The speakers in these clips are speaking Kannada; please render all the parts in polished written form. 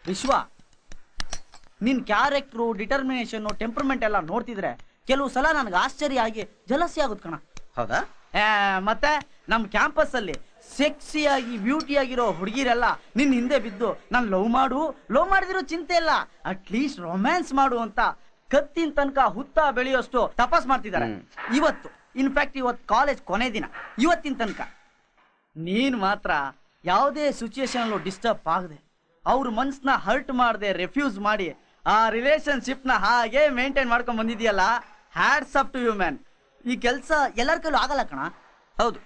ವಿಶ್ವ, ನಿನ್ ಕ್ಯಾರೆಕ್ಟ್ರು, ಡಿಟರ್ಮಿನೇಷನ್, ಟೆಂಪರ್ಮೆಂಟ್ ಎಲ್ಲ ನೋಡ್ತಿದ್ರೆ ಕೆಲವು ಸಲ ನನಗೆ ಆಶ್ಚರ್ಯ ಆಗಿ ಜಲಸಿ ಆಗುತ್ತೆ ಕಣ. ಹೌದಾ? ಮತ್ತೆ ನಮ್ ಕ್ಯಾಂಪಸ್ ಅಲ್ಲಿ ಸೆಕ್ಸಿಯಾಗಿ ಬ್ಯೂಟಿಯಾಗಿರೋ ಹುಡುಗಿರೆಲ್ಲ ನಿನ್ ಹಿಂದೆ ಬಿದ್ದು ನಾನು ಲವ್ ಮಾಡಿದಿರೋ ಚಿಂತೆ ಇಲ್ಲ, ಅಟ್ಲೀಸ್ಟ್ ರೊಮ್ಯಾನ್ಸ್ ಮಾಡು ಅಂತ ಕತ್ತಿನ ತನಕ ಹುತ್ತ ಬೆಳೆಯೋಷ್ಟು ತಪಾಸ್ ಮಾಡ್ತಿದ್ದಾರೆ. ಇವತ್ತು ಇನ್ಫ್ಯಾಕ್ಟ್ ಇವತ್ತು ಕಾಲೇಜ್ ಕೊನೆ ದಿನ. ಇವತ್ತಿನ ತನಕ ನೀನ್ ಮಾತ್ರ ಯಾವುದೇ ಸಿಚುಯೇಷನ್ ಅಲ್ಲೂ ಡಿಸ್ಟರ್ಬ್ ಆಗದೆ, ಅವ್ರ ಮನ್ಸನ್ನ ಹರ್ಟ್ ಮಾಡದೆ, ರೆಫ್ಯೂಸ್ ಮಾಡಿ ಆ ರಿಲೇಶನ್ಶಿಪ್ ನ ಹಾಗೆ ಮೇಂಟೈನ್ ಮಾಡ್ಕೊಂಡ್ ಬಂದಿದ್ಯಲ್ಲ, hats up to you man. ಈ ಕೆಲಸ ಎಲ್ಲರ ಕೈಲೂ ಆಗಲ್ಲ ಕಣ. ಹೌದು,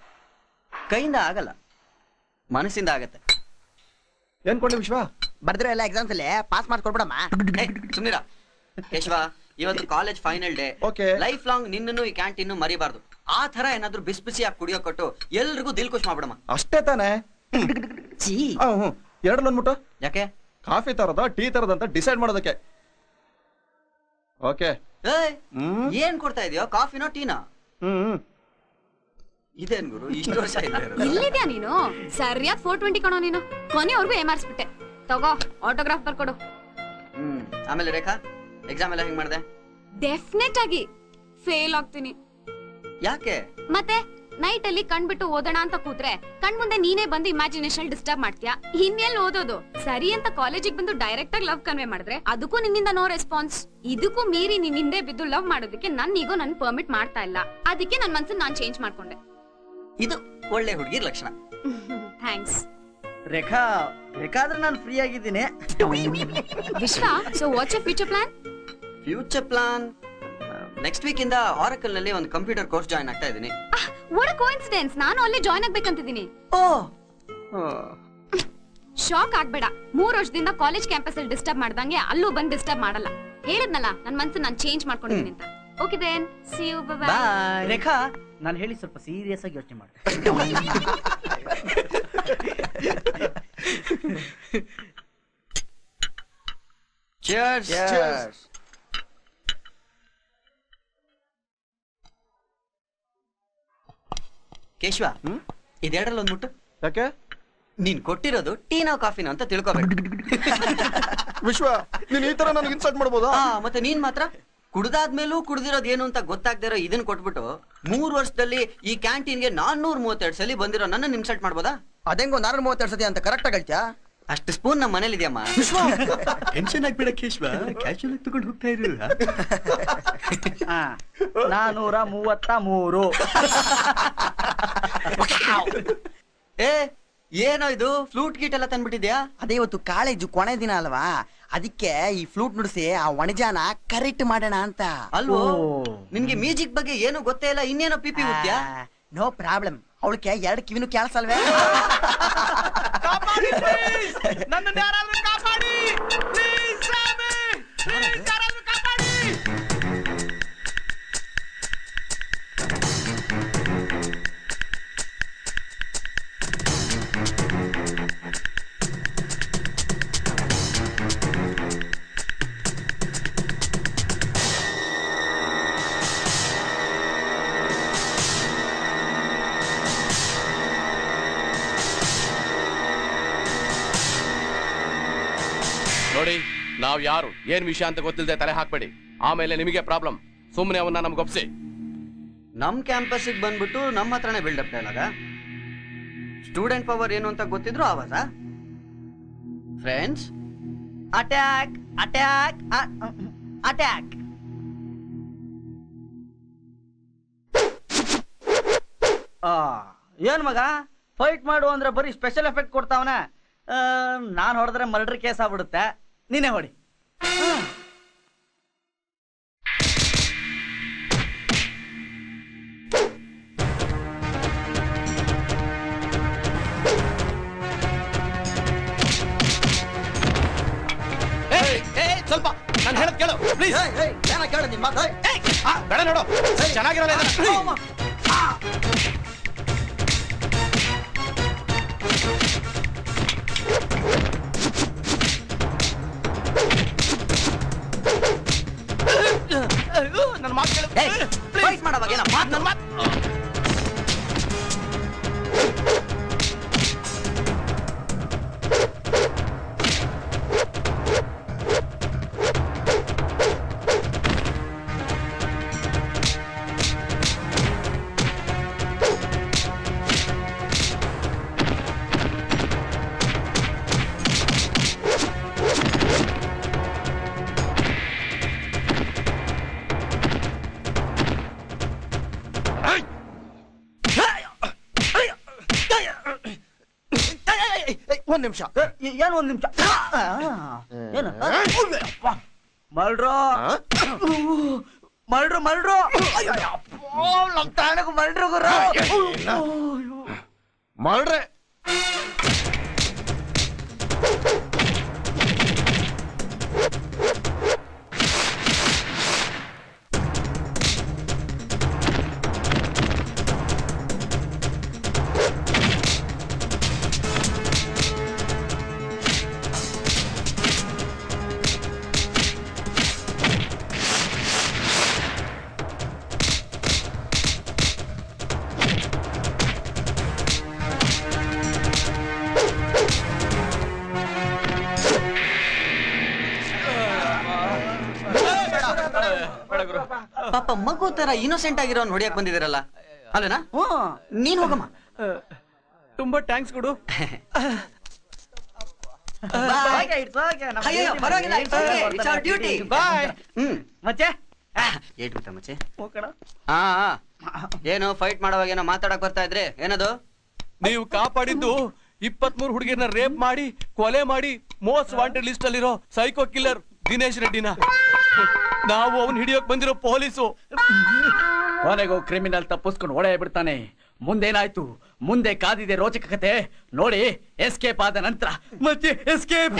ಕೈಯಿಂದ ಆಗಲ್ಲ, ಮನಸ್ಸಿಂದ ಆಗತ್ತೆ. ಏನ್ ಕೊಂಡೆ ವಿಶ್ವ? ಬರ್ದಿರೋ ಎಲ್ಲ ಎಕ್ಸಾಮ್ಸ್ ಅಲ್ಲಿ ಪಾಸ್ ಮಾಡ್ಕೊಡ್ಬಿಡಮ್ಮ. ಸುಮ್ನಿರ ಕೇಶವ, ಇವತ್ತು college final day. Life long ನಿನ್ನನ್ನು ಈ ಕ್ಯಾಂಟೀನ್ ಮರಿಬಾರ್ದು. ಆ ತರ ಏನಾದ್ರು ಬಿಸಿ ಬಿಸಿಯಾಗಿ ಕುಡಿಯೋ ಕೊಟ್ಟು ಎಲ್ರಿಗೂ ದಿಲ್ ಖುಷ್ ಮಾಡ್ಬಿಡಮ್ಮ. ಅಷ್ಟೇ ತಾನೆ? ಎರಡಲ್ಲಿ ಅಂದ್ಬಿಟ್ಟು ಯಾಕೆ? ಕಾಫಿ ತರದ ಟೀ ತರದ ಅಂತ ಡಿಸೈಡ್ ಮಾಡೋದಕ್ಕೆ. ಓಕೆ. ಏನ್ ಕೊಡ್ತಾ ಇದೀಯೋ, ಕಾಫಿನೋ ಟೀನಾ? ಇದೇನ್ ಗುರು ಇಷ್ಟು ವರ್ಷ ಇಲ್ಲಿದ್ಯಾ ನೀನು? ಸರಿಯಾದ 420 ಕಣೋ ನೀನು. ಕೊನೆವರೆಗೂ ಏಮಾರಿಸ್ಬಿಟ್ಟೆ. ತಗೋ ಆಟೋಗ್ರಾಫ್ ಬರ್ಕೊಡು. ಆಮೇಲೆ ರೇಖಾ, ಎಕ್ಸಾಮ್ ಎಲ್ಲ ಹೆಂಗ್ ಮಾಡ್ದೆ? ಡೆಫಿನೆಟ್ ಆಗಿ ಫೇಲ್ ಆಗ್ತೀನಿ. ಯಾಕೆ? ಮತ್ತೆ ನೈಟ್ ಅಲ್ಲಿ ಕಣ್ಬಿಟ್ಟು ಓದೋಣ ಅಂತ ಕೂತ್ರೆ ಕಣ್ ಮುಂದೆ ನೀನೇ ಬಂದು ಇಮ್ಯಾಜಿನೇಷನ್ ಡಿಸ್ಟರ್ಬ್ ಮಾಡ್ತೀಯಾ. ಇನ್ನೆಲ್ಲಿ ಓದೋದು? ಸರಿ ಅಂತ ಕಾಲೇಜಿಗೆ ಬಂದು ಡೈರೆಕ್ಟ್ ಆಗಿ ಲವ್ ಕನ್ವೆ ಮಾಡಿದ್ರೆ ಅದಕ್ಕೂ ನಿನ್ನಿಂದ ನೋ ರೆಸ್ಪಾನ್ಸ್. ಇದಕ್ಕೂ ಮೀರಿ ನಿನ್ ಹಿಂದೆ ಬಿದ್ದು ಲವ್ ಮಾಡೋದಕ್ಕೆ ನನ್ ಈಗೋ ನನ್ ಪರ್ಮಿಟ್ ಮಾಡ್ತಾ ಇಲ್ಲ. ಅದಕ್ಕೆ ನನ್ ಮನ್ಸನ್ನ ನಾನ್ ಚೇಂಜ್ ಮಾಡ್ಕೊಂಡೆ. ಇದು ಒಳ್ಳೆ ಹುಡುಗಿರ್ ಲಕ್ಷಣ. ಥ್ಯಾಂಕ್ಸ್ ರೇಖಾ. ಬೇಕಾದ್ರೆ ನಾನು ಫ್ರೀ ಆಗಿದ್ದೀನಿ. ವಿಶ್ವ, so what's your future plan? Future plan next week ಇಂದ ಆರಕಲ್ ನಲ್ಲಿ ಒಂದು ಕಂಪ್ಯೂಟರ್ ಕೋರ್ಸ್ ಜಾಯಿನ್ ಆಗ್ತಾ ಇದ್ದೀನಿ. ವಾಟ್ ಅ ಕೋಇನ್ಸಿಡೆನ್ಸ್, ನಾನು ಅಲ್ಲೇ ಜಾಯಿನ್ ಆಗ್ಬೇಕಂತಿದ್ದೀನಿ. ಶಾಕ್ ಆಗ್ಬೇಡ. 3 ವರ್ಷದಿಂದ ಕಾಲೇಜ್ ಕ್ಯಾಂಪಸ್ ಅಲ್ಲಿ ಡಿಸ್ಟರ್ಬ್ ಮಾಡ್ದಂಗೆ ಅಲ್ಲೂ ಬಂದು ಡಿಸ್ಟರ್ಬ್ ಮಾಡಲ್ಲ. ಹೇಳಿದ್ನಲ್ಲ ನನ್ ಮನ್ಸನ್ನ ನಾನು ಚೇಂಜ್ ಮಾಡ್ಕೊಂಡಿದ್ದೀನಿ ಅಂತ. Okay then, see you, bye bye. Rekha, ನಾನು ಹೇಳಿ ಸ್ವಲ್ಪ ಸೀರಿಯಸ್ ಆಗಿ ಯೋಚನೆ ಮಾಡು. Cheers. Cheers. ಕೇಶವ, ಇದೆರಡರಲ್ಲಿ ಒಂದ್ಬಿಟ್ಟು. ಯಾಕೆ? ನೀನ್ ಕೊಟ್ಟಿರೋದು ಟೀನಾ ಕಾಫಿನ ಅಂತ ತಿಳ್ಕೊಬೇಕು. ವಿಶ್ವ, ನೀನ್ ಈ ತರ ನನಗೆ ಇನ್ಸಲ್ಟ್ ಮಾಡ್ಬೋದಾ? ಮತ್ತೆ ನೀನ್ ಮಾತ್ರ ಕುಡ್ದಾದ್ಮೇಲೂ ಕುಡ್ದಿರೋದು ಏನು ಅಂತ ಗೊತ್ತಾಗ್ದಿರೋ ಇದನ್ನ ಕೊಟ್ಬಿಟ್ಟು 3 ವರ್ಷದಲ್ಲಿ ಈ ಕ್ಯಾಂಟೀನ್ಗೆ 432 ಸಲ ಬಂದಿರೋ ನನ್ನ ಇನ್ಸಲ್ಟ್ ಮಾಡ್ಬೋದಾ? ಅದೆಂಗೋ 432 ಸತಿ ಅಂತ ಕರೆಕ್ಟ್ ಆಗಿ ಹೇಳ್ತೀಯಾ? ಅಷ್ಟು ಸ್ಪೂನ್ ನಮ್ಮ ಮನೇಲಿ ಇದೆಯಮ್ಮ. ಟೆನ್ಷನ್ ಆಗ್ಬೇಡ ಕೇಶವ, ಕ್ಯಾಶುಯಲ್ ಆಗಿ ತಗೊಂಡು ಹೋಗ್ತಾ ಇರು. 433. ಏನೋ ಇದು ಫ್ಲೂಟ್ ಗೀಟ್ ಎಲ್ಲ ತಂದ್ಬಿಟ್ಟಿದ್ಯಾ? ಅದೇ ಇವತ್ತು ಕಾಲೇಜು ಕೊನೆ ದಿನ ಅಲ್ವಾ, ಅದಕ್ಕೆ ಈ ಫ್ಲೂಟ್ ನುಡಿಸಿ ಆ ವಣಿಜಾನ ಕರೆಕ್ಟ್ ಮಾಡೋಣ ಅಂತ. ಅಲ್ವೋ, ನಿನ್ಗೆ ಮ್ಯೂಸಿಕ್ ಬಗ್ಗೆ ಏನು ಗೊತ್ತೇ ಇಲ್ಲ, ಇನ್ನೇನೋ ಪಿಪಿ ಉತ್ತ್ಯಾ? ನೋ ಪ್ರಾಬ್ಲಮ್, ಅವಳಿಗೆ 2 ಕಿವಿನೂ ಕೇಳಿಸಲ್ವೇ? ನನ್ನನ್ನು ಯಾರಾದ್ರೂ ಕಾಪಾಡಿ, ಪ್ಲೀಸ್ ಸ್ವಾಮಿ, ಪ್ಲೀಸ್ ಯಾರಾದ್ರೂ ಕಾಪಾಡಿ. ನೋಡಿ, ನಾವ್ ಯಾರು ಏನ್ ವಿಷಯ ಅಂತ ಗೊತ್ತಿಲ್ಲದೆ ತಲೆ ಹಾಕ್ಬೇಡಿ, ಆಮೇಲೆ ನಿಮಗೆ ಪ್ರಾಬ್ಲಮ್. ಸುಮ್ಮನೆ ಅವನ್ನ ನಮ್ಗೆ ಒಪ್ಸಿ. ನಮ್ ಕ್ಯಾಂಪಸ್ ಬಂದ್ಬಿಟ್ಟು ನಮ್ಮ ಹತ್ರನೇ ಬಿಲ್ಡಪ್ ಡೈಲಾಗ. ಸ್ಟೂಡೆಂಟ್ ಪವರ್ ಏನು ಅಂತ ಗೊತ್ತಿದ್ರು ಆವಾಜ. Friends, attack attack attack. ಏನ್ ಮಗ, ಫೈಟ್ ಮಾಡು ಅಂದ್ರೆ ಬರೀ ಸ್ಪೆಷಲ್ ಎಫೆಕ್ಟ್ ಕೊಡ್ತಾವನೆ. ನಾನ್ ಹೊಡೆದ್ರೆ ಮರ್ಡರ್ ಕೇಸ್ ಆಗ್ಬಿಡುತ್ತೆ. ನೀನೇ ಹೊಡಿ. ಸ್ವಲ್ಪ ನಾನು ಹೇಳದ್ ಕೇಳು ಪ್ಲೀಸ್. ಕೇಳು ನಿಮ್ಮ ಮಾತು. ಬೇಡ ನೋಡು, ಚೆನ್ನಾಗಿರಲ್ಲ. ನನ್ನ ಮಾತು ಕೇಳು. ಫೈಟ್ ಮಾಡೋವಾಗ ಏನ ಮಾತು? ನನ್ನ ಮಾತು ಒಂದ್ ನಿಮಿಷ. ಏನು ಒಂದ್ ನಿಮಿಷ ಏನು ಮಲ್ರು ಮಲ್ರು ಮಲ್ರು ನಮ್ ತಾಣಕ್ ಮಲ್ರು ಗುರು ಮಾಡ್ರೆ ಪಾಪ ಮಗು ತರ ಇನ್ನೋಸೆಂಟ್ ಆಗಿರೋನ್ ಹೊಡಿಯಕ್ ಬಂದಿದಿರಲ್ಲ ಅಲ್ಲನಾ? ನೀನ್ ಹೋಗಮ್ಮ. ತುಂಬಾ ಥ್ಯಾಂಕ್ಸ್ ಕೊಡು. ಅಯ್ಯೋ ಪರವಾಗಿಲ್ಲ, it's okay, it's our duty. ಬಾಯ್ ಮಚ್ಚೆ ಏಟ್ ಬಿಟ್ಟ ಮಚ್ಚೆ. ಹಾ ಏನು ಫೈಟ್ ಮಾಡೋವಾಗ ಏನೋ ಮಾತಾಡಕ್ ಬರ್ತಾ ಇದ್ರೆ ಏನದು? ನೀವು ಕಾಪಾಡಿದ್ದು 23 ಹುಡುಗಿಯರನ್ನ ರೇಪ್ ಮಾಡಿ ಕೊಲೆ ಮಾಡಿ ಮೋಸ್ಟ್ ವಾಂಟೆಡ್ ಲಿಸ್ಟ್ ಅಲ್ಲಿರೋ ಸೈಕೋ ಕಿಲ್ಲರ್ ದಿನೇಶ್ ರೆಡ್ಡಿನ. ನಾವು ಅವನ್ ಹಿಡಿಯೋಕ್ ಬಂದಿರೋ ಪೊಲೀಸು. ಕೊನೆಗೂ ಕ್ರಿಮಿನಲ್ ತಪ್ಪಿಸ್ಕೊಂಡು ಓಡೇ ಬಿಡ್ತಾನೆ. ಮುಂದೇನಾಯ್ತು? ಮುಂದೆ ಕಾದಿದೆ ರೋಚಕ ಕತೆ ನೋಡಿ. ಎಸ್ಕೇಪ್ ಆದ ನಂತರ ಮತ್ತೆ ಎಸ್ಕೇಪ್.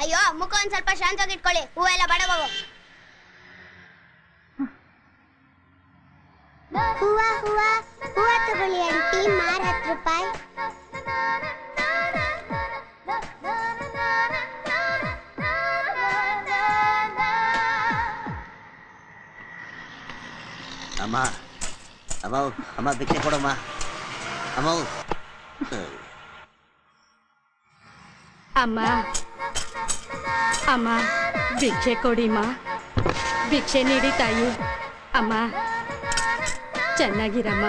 ಅಯ್ಯೋ ಮುಖ ಒಂದ್ ಸ್ವಲ್ಪ ಶಾಂತವಾಗಿ ಇಟ್ಕೊಳ್ಳಿ. ಹೂವೆಲ್ಲ ಬಡ ಹೋಗು. ಹೂವ ಹೂವ ಹೂವ ತಗೊಳ್ಳಿ ಆಂಟಿ, ಮಾರ್ 10 ರೂಪಾಯಿ. ಅಮ್ಮ ಅಮ್ಮ ಅಮ್ಮ ಭಿಕ್ಷೆ ಕೊಡಮ್ಮ ಅಮ್ಮ. ಅಮ್ಮ ಅಮ್ಮ ಭಿಕ್ಷೆ ಕೊಡಿಮ್ಮ, ಭಿಕ್ಷೆ ನೀಡಿ ತಾಯಿ. ಅಮ್ಮ ಚೆನ್ನಾಗಿರಮ್ಮ.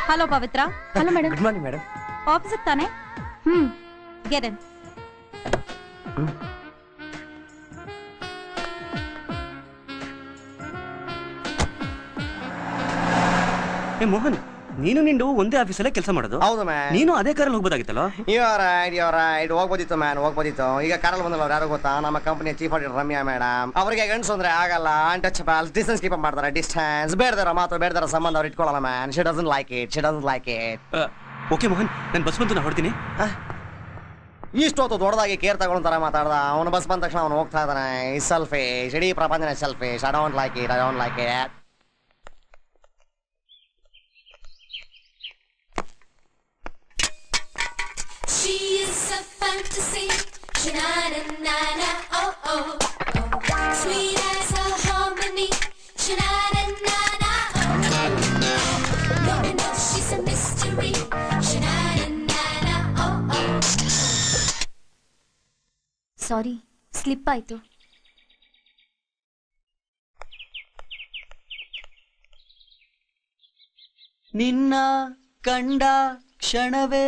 Hello Pavitra. Hello madam. Good morning madam. ಆಫೀಸಿಗೆ ತಾನೆ? Get in. ಮೋಹನ್, ನೀನು ನಿಂಡು ಒಂದೇ ಆಫೀಸಲ್ಲೇ ಕೆಲಸ ಮಾಡೋದು? ಹೌದು ಮ್ಯಾನ್. ನೀನು ಅದೇ ಕಾರಲ್ಲಿ ಹೋಗ್ಬೋದಾಗಿತ್ತಲ್ಲ? Right ಹೋಗ್ಬೋದಿತ್ತು man, ಹೋಗ್ಬೋದಿತ್ತು. ಈಗ ಕಾರಲ್ಲಿ ಬಂದಲ್ಲ ಅವ್ರು ಯಾರು ಗೊತ್ತಾ? ನಮ್ಮ ಕಂಪನಿಯ ಚೀಫ್ ಆಡಿಟರ್ ರಮ್ಯಾ ಮೇಡಮ್. ಅವರಿಗೆ ಗಂಡಸು ಅಂದ್ರೆ ಆಗಲ್ಲ, ಅನ್ಟಚಬಲ್, ಡಿಸ್ಟೆನ್ಸ್ ಕೀಪ್ ಮಾಡ್ತಾರೆ. ಡಿಸ್ಟೆನ್ಸ್ ಬೇಡದಾರ ಮಾತು ಬೇಡದಾರ ಸಂಬಂಧ ಅವ್ರು ಇಟ್ಕೊಳ್ಳಲ್ಲ man. She doesn't like it. Okay Mohan, ನಾನು ಬಸ್ ಬಂತು, ನಾ ಹೊಡ್ತೀನಿ. ಇಷ್ಟೊತ್ತು ದೊಡ್ಡದಾಗಿ ಕೇರ್ ತಗೊಂತಾರ ಮಾತಾಡ್ದ. ಅವನು ಬಸ್ ಬಂದ ತಕ್ಷಣ ಅವನು ಹೋಗ್ತಾ ಇದ್ದಾನೆ. ಸೆಲ್ಫಿಶ್, ಇಡೀ ಪ್ರಪಂಚನೇ selfish. I don't like it. She is a fantasy, sha-na-na-na-na, oh-oh, oh. Sweet as a harmony, sha-na-na-na-na, oh-oh, oh. No, she's a mystery, sha-na-na-na. Sorry, slip ಆಯ್ತು. ನಿನ್ನ ಕಂಡ ಕ್ಷಣವೇ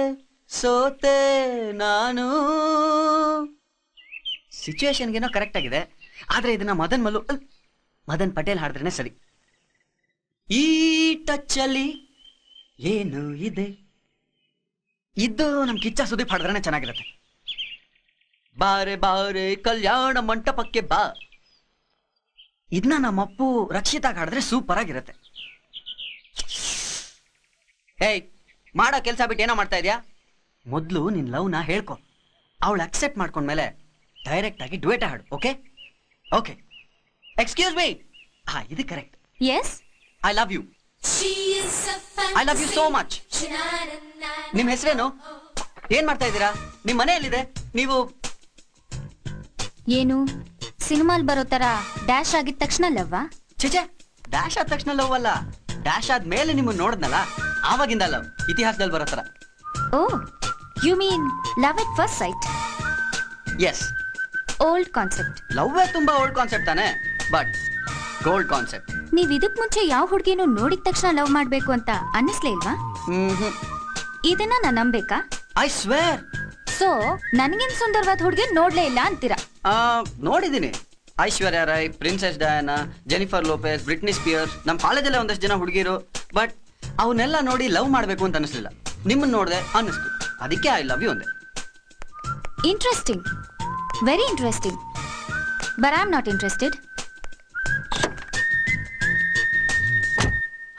ಸೋತೆ ನಾನು. ಸಿಚುವೇಶನ್ಗೇನೋ ಕರೆಕ್ಟ್ ಆಗಿದೆ, ಆದ್ರೆ ಇದನ್ನ ಮದನ್ ಪಟೇಲ್ ಹಾಡಿದ್ರೇನೆ ಸರಿ. ಈ ಟಚ್ಚಲ್ಲಿ ಏನು ಇದೆ, ಇದು ನಮ್ ಕಿಚ್ಚ ಸುದೀಪ್ ಹಾಡಿದ್ರೇನೆ ಚೆನ್ನಾಗಿರುತ್ತೆ. ಬಾರೆ ಬಾರೆ ಕಲ್ಯಾಣ ಮಂಟಪಕ್ಕೆ ಬಾ, ಇದನ್ನ ನಮ್ಮಪ್ಪು ರಕ್ಷಿತಾಗ್ ಹಾಡಿದ್ರೆ ಸೂಪರ್ ಆಗಿರುತ್ತೆ. ಏಯ್, ಮಾಡೋ ಕೆಲಸ ಬಿಟ್ಟು ಏನೋ ಮಾಡ್ತಾ ಇದೆಯಾ? ಮೊದಲು ನಿನ್ ಲವ್ನ ಹೇಳ್ಕೊ, ಅವಳು ಅಕ್ಸೆಪ್ಟ್ ಮಾಡ್ಕೊಂಡ್ಮೇಲೆ ಡೈರೆಕ್ಟ್ ಆಗಿ ಡ್ಯೂಯೆಟ್ ಹಾಡು. Okay okay. Excuse me. ಹಾ, ಇದು correct. Yes, I love you. I love you so much. ನಿಮ್ ಹೆಸರೇನು? ಏನ್ ಮಾಡ್ತಾ ಇದ್ದೀರಾ? ನಿಮ್ ಮನೆಯಲ್ಲಿದೆ? ನೀವು ಏನು ಸಿನಿಮಾಲ್ ಬರೋ ತರ ಡ್ಯಾಶ್ ಆಗಿದ ತಕ್ಷಣ ಲವ್ವಾ? ಚಿಚೆ, ಡ್ಯಾಶ್ ಆದ ತಕ್ಷಣ ಲವ್ ಅಲ್ಲ, ಡ್ಯಾಶ್ ಆದ್ಮೇಲೆ ನಿಮ್ಮನ್ನ ನೋಡಿದ್ನಲ್ಲ ಆವಾಗಿಂದ ಲವ್. ಇತಿಹಾಸದಲ್ಲಿ ಬರೋ ತರ. Oh, you mean love at first sight? Yes. Old concept. Love ತುಂಬಾ ಓಲ್ಡ್ ಕಾನ್ಸೆಪ್ಟ್ ತಾನೆ, ಬಟ್ ಗೋಲ್ಡ್ ಕಾನ್ಸೆಪ್ಟ್. ನೀವ್ ಇದಕ್ ಮುಂಚೆ ಯಾವ ಹುಡುಗಿನೂ ನೋಡಿದ ತಕ್ಷಣ ಲವ್ ಮಾಡ್ಬೇಕು ಅಂತ ಅನ್ನಿಸ್ಲೇ ಇಲ್ವಾ? ಇದನ್ನ ನಾನ್ ನಂಬೇಕಾ? I swear. ಸೊ ನನ್ಗಿನ್ ಸುಂದರವಾದ ಹುಡುಗಿ ನೋಡ್ಲೇ ಇಲ್ಲ ಅಂತೀರಾ? ನೋಡಿದೀನಿ. Aishwarya Rai, princess Diana, Jennifer Lopez, Britney Spears. ನಮ್ಮ ಕಾಲೇಜಲ್ಲೇ ಒಂದಷ್ಟು ಜನ ಹುಡುಗಿರು, ಬಟ್ ಅವನ್ನೆಲ್ಲ ನೋಡಿ ಲವ್ ಮಾಡ್ಬೇಕು ಅಂತ ಅನಿಸ್ಲಿಲ್ಲ. ನಿಮ್ಮನ್ನ ನೋಡಿದೆ ಅನ್ನಿಸ್ತು, ಅದಕ್ಕೆ ಐ ಲವ್ ಯು ಅಂದೆ. Interesting, very interesting, but I am not interested.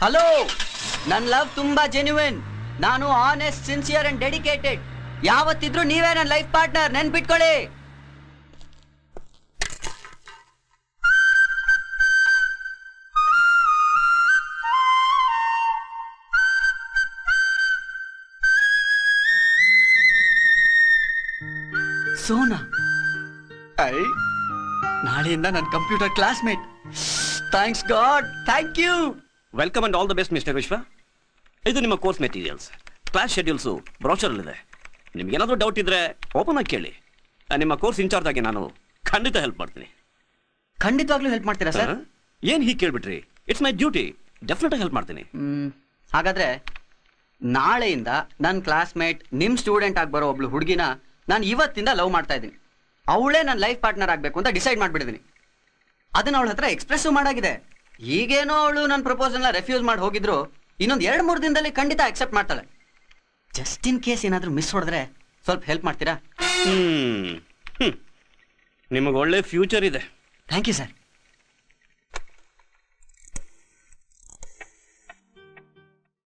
Hello, ನನ್ ಲವ್ ತುಂಬಾ ಜೆನ್ಯುಯಿನ್. ನಾನು ಆನೆಸ್ಟ್, ಸಿನ್ಸಿಯರ್ ಅಂಡ್ ಡೆಡಿಕೇಟೆಡ್. ಯಾವತ್ತಿದ್ರು ನೀವೇ ನನ್ನ ಲೈಫ್ ಪಾರ್ಟ್ನರ್, ನೆನ್ಪಿಟ್ಕೊಳ್ಳಿ. ಸೋನಾ, ನಾಳೆಯಿಂದ ನನ್ನ computer classmate. Thanks god, thank you. Welcome and all the best mister Vishwa. ಇದು ನಿಮ್ಮ ಕೋರ್ಸ್ ಮೆಟೀರಿಯಲ್ಸ್, ಕ್ಲಾಸ್ ಶೆಡ್ಯೂಲ್ಸು ಬ್ರೋಚರಲ್ಲಿದೆ. ನಿಮ್ಗೇನಾದರೂ ಡೌಟ್ ಇದ್ರೆ ಓಪನ್ ಆಗಿ ಕೇಳಿ. ನಿಮ್ಮ ಕೋರ್ಸ್ ಇನ್ಚಾರ್ಜ್ ಆಗಿ ನಾನು ಖಂಡಿತ ಹೆಲ್ಪ್ ಮಾಡ್ತೀನಿ. ಖಂಡಿತವಾಗ್ಲೂ ಹೆಲ್ಪ್ ಮಾಡ್ತೀರಾ ಸರ್? ಏನು ಹೀಗೆ ಕೇಳ್ಬಿಟ್ರಿ? ಇಟ್ಸ್ ಮೈ ಡ್ಯೂಟಿ, ಡೆಫಿನೆಟ್ ಆಗಿ ಹೆಲ್ಪ್ ಮಾಡ್ತೀನಿ. ಹಾಗಾದ್ರೆ ನಾಳೆಯಿಂದ ನನ್ನ ಕ್ಲಾಸ್ಮೇಟ್ ನಿಮ್ ಸ್ಟೂಡೆಂಟ್ ಆಗಿ ಬರೋ ಒಬ್ಳು ಹುಡುಗಿನ ನಾನು ಇವತ್ತಿಂದ ಲವ್ ಮಾಡ್ತಾ ಇದ್ದೀನಿ. ಅವಳೇ ನನ್ನ ಲೈಫ್ ಪಾರ್ಟ್ನರ್ ಆಗಬೇಕು ಅಂತ ಡಿಸೈಡ್ ಮಾಡ್ಬಿಟ್ಟಿದ್ದೀನಿ. ಅದನ್ನ ಅವಳ ಹತ್ರ ಎಕ್ಸ್ಪ್ರೆಸ್ ಮಾಡಾಗಿದೆ. ಈಗೇನೋ ಅವಳು ನನ್ನ ಪ್ರಪೋಸಲ್ನ ರೆಫ್ಯೂಸ್ ಮಾಡಿ ಹೋಗಿದ್ರು, ಇನ್ನೊಂದು 2-3 ದಿನದಲ್ಲಿ ಖಂಡಿತ ಅಕ್ಸೆಪ್ಟ್ ಮಾಡ್ತಾಳೆ. ಜಸ್ಟ್ ಇನ್ ಕೇಸ್ ಏನಾದರೂ ಮಿಸ್ ಹೊಡೆದ್ರೆ ಸ್ವಲ್ಪ ಹೆಲ್ಪ್ ಮಾಡ್ತೀರಾ? ನಿಮಗೆ ಒಳ್ಳೆ ಫ್ಯೂಚರ್ ಇದೆ. Thank you sir.